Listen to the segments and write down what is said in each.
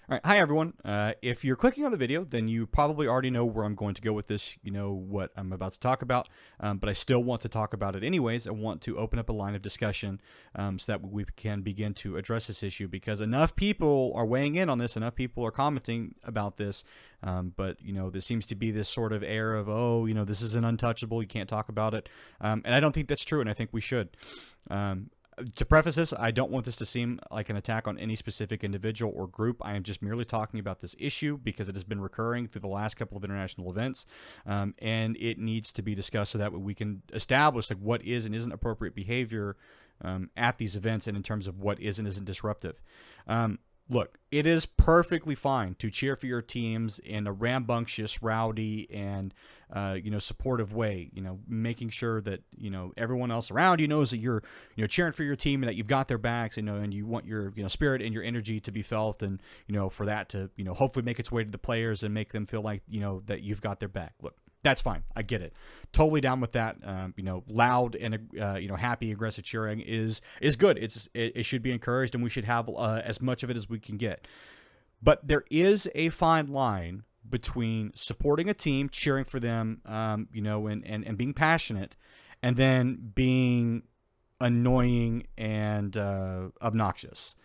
All right, hi everyone. If you're clicking on the video, then you probably already know where I'm going to go with this. You know what I'm about to talk about, but I still want to talk about it anyways. I want to open up a line of discussion so that we can begin to address this issue because enough people are weighing in on this, enough people are commenting about this, but there seems to be this sort of air of, oh, this is an untouchable, you can't talk about it, and I don't think that's true, and I think we should. To preface this, I don't want this to seem like an attack on any specific individual or group. I am just merely talking about this issue because it has been recurring through the last couple of international events, and it needs to be discussed so that we can establish like what is and isn't appropriate behavior at these events, and in terms of what is and isn't disruptive. Look, it is perfectly fine to cheer for your teams in a rambunctious, rowdy, and supportive way. Making sure that everyone else around you knows that you're cheering for your team and that you've got their backs. And you want your spirit and your energy to be felt, and for that to hopefully make its way to the players and make them feel like that you've got their back. Look, that's fine. I get it. Totally down with that. Loud and happy, aggressive cheering is good. It should be encouraged, and we should have as much of it as we can get. But there is a fine line between supporting a team, cheering for them, and being passionate, and then being annoying and obnoxious.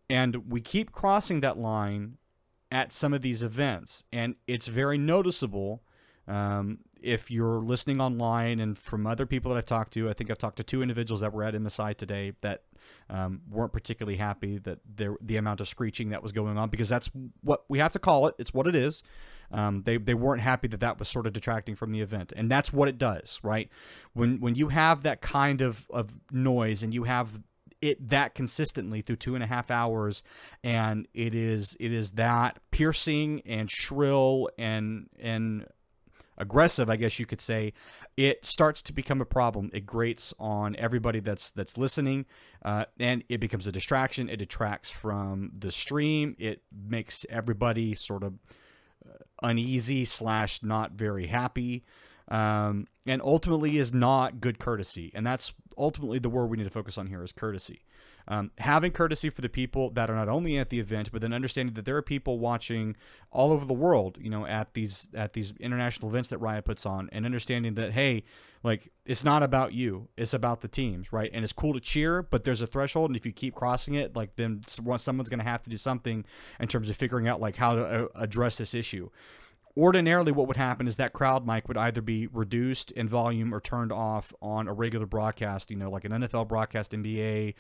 And we keep crossing that line at some of these events, and it's very noticeable. If you're listening online and from other people that I've talked to, I think I've talked to 2 individuals that were at MSI today that weren't particularly happy that the amount of screeching that was going on, because that's what we have to call it. It's what it is. They weren't happy that was sort of detracting from the event, and that's what it does, right? When you have that kind of noise and you have it that consistently through 2.5 hours, and it is that piercing and shrill and aggressive, I guess you could say, it starts to become a problem. It grates on everybody that's listening, and it becomes a distraction. It detracts from the stream. It makes everybody sort of uneasy / not very happy, and ultimately is not good courtesy. And that's ultimately the word we need to focus on here, is courtesy. Having courtesy for the people that are not only at the event, but then understanding that there are people watching all over the world, at these international events that Riot puts on, and understanding that, hey, like, it's not about you, it's about the teams, right? And it's cool to cheer, but there's a threshold, and if you keep crossing it, like, then someone's going to have to do something in terms of figuring out like how to address this issue. Ordinarily, what would happen is that crowd mic would either be reduced in volume or turned off on a regular broadcast, like an NFL broadcast, NBA,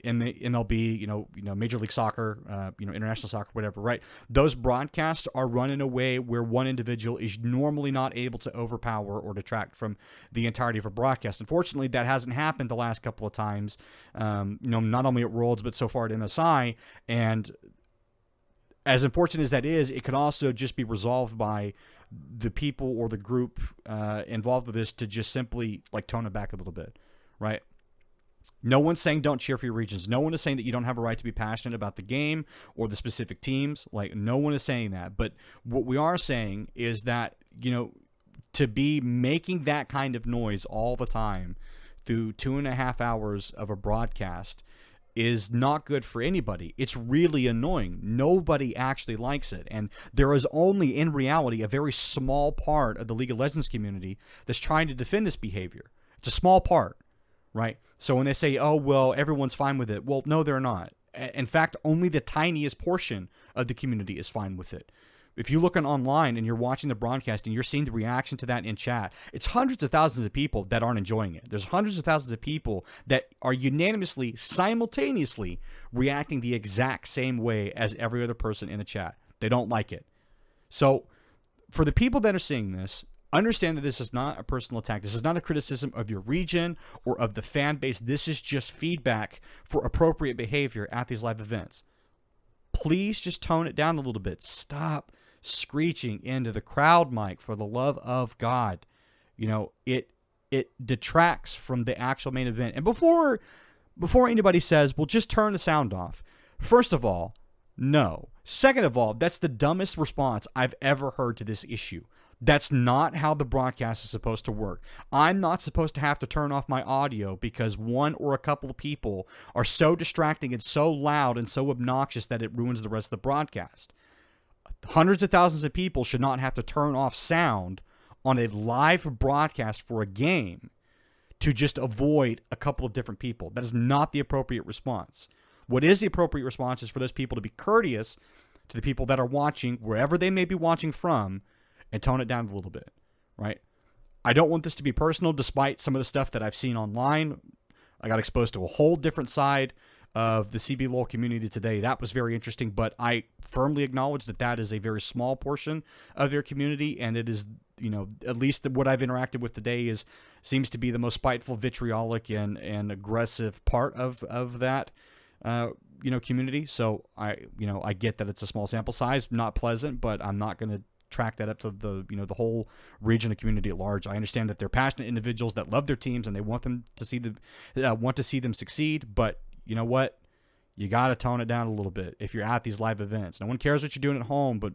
in the MLB, Major League Soccer, international soccer, whatever, right? Those broadcasts are run in a way where one individual is normally not able to overpower or detract from the entirety of a broadcast. Unfortunately, that hasn't happened the last couple of times, not only at Worlds, but so far at MSI. And as unfortunate as that is, it can also just be resolved by the people or the group involved with this to just simply like tone it back a little bit, right? No one's saying don't cheer for your regions. No one is saying that you don't have a right to be passionate about the game or the specific teams. Like, no one is saying that. But what we are saying is that, to be making that kind of noise all the time through 2.5 hours of a broadcast is not good for anybody. It's really annoying. Nobody actually likes it. And there is only, in reality, a very small part of the League of Legends community that's trying to defend this behavior. It's a small part, right? So when they say, oh, well, everyone's fine with it, well, no, they're not. In fact, only the tiniest portion of the community is fine with it. If you look online and you're watching the broadcast and you're seeing the reaction to that in chat, it's hundreds of thousands of people that aren't enjoying it. There's hundreds of thousands of people that are unanimously, simultaneously reacting the exact same way as every other person in the chat. They don't like it. So for the people that are seeing this, understand that this is not a personal attack. This is not a criticism of your region or of the fan base. This is just feedback for appropriate behavior at these live events. Please just tone it down a little bit. Stop screeching into the crowd mic, for the love of God. It detracts from the actual main event. And before anybody says, well, just turn the sound off, first of all, no. Second of all, that's the dumbest response I've ever heard to this issue. That's not how the broadcast is supposed to work. I'm not supposed to have to turn off my audio because one or a couple of people are so distracting and so loud and so obnoxious that it ruins the rest of the broadcast. Hundreds of thousands of people should not have to turn off sound on a live broadcast for a game to just avoid a couple of different people. That is not the appropriate response. What is the appropriate response is for those people to be courteous to the people that are watching, wherever they may be watching from, and tone it down a little bit, right? I don't want this to be personal, despite some of the stuff that I've seen online. I got exposed to a whole different side of the CBLOL community today. That was very interesting, but I firmly acknowledge that that is a very small portion of their community, and it is, you know, at least what I've interacted with today seems to be the most spiteful, vitriolic, and aggressive part of that, you know, community. So I get that it's a small sample size, not pleasant, but I'm not going to track that up to the, you know, the whole region of community at large. I understand that they're passionate individuals that love their teams and they want them to see them succeed, but you know what? You got to tone it down a little bit if you're at these live events. No one cares what you're doing at home, but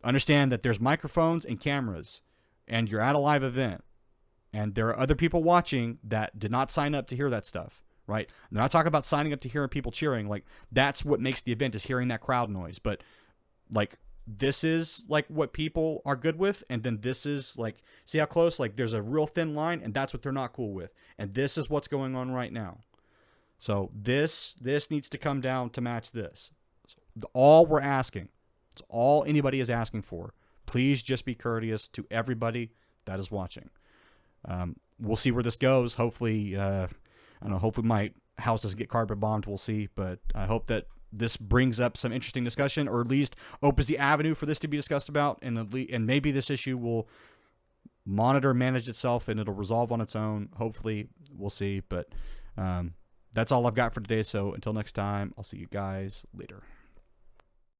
understand that there's microphones and cameras and you're at a live event and there are other people watching that did not sign up to hear that stuff, right? I'm not talking about signing up to hear people cheering. Like, that's what makes the event, is hearing that crowd noise. But like, this is like what people are good with, and then this is like, see how close, like there's a real thin line, and that's what they're not cool with, and this is what's going on right now. So this needs to come down to match this. So all we're asking, it's all anybody is asking for. Please just be courteous to everybody that is watching. We'll see where this goes. Hopefully, I don't know, hopefully my house doesn't get carpet bombed. We'll see, but I hope that this brings up some interesting discussion, or at least opens the avenue for this to be discussed about, and maybe this issue will manage itself and it'll resolve on its own. Hopefully, we'll see. But that's all I've got for today. So until next time, I'll see you guys later.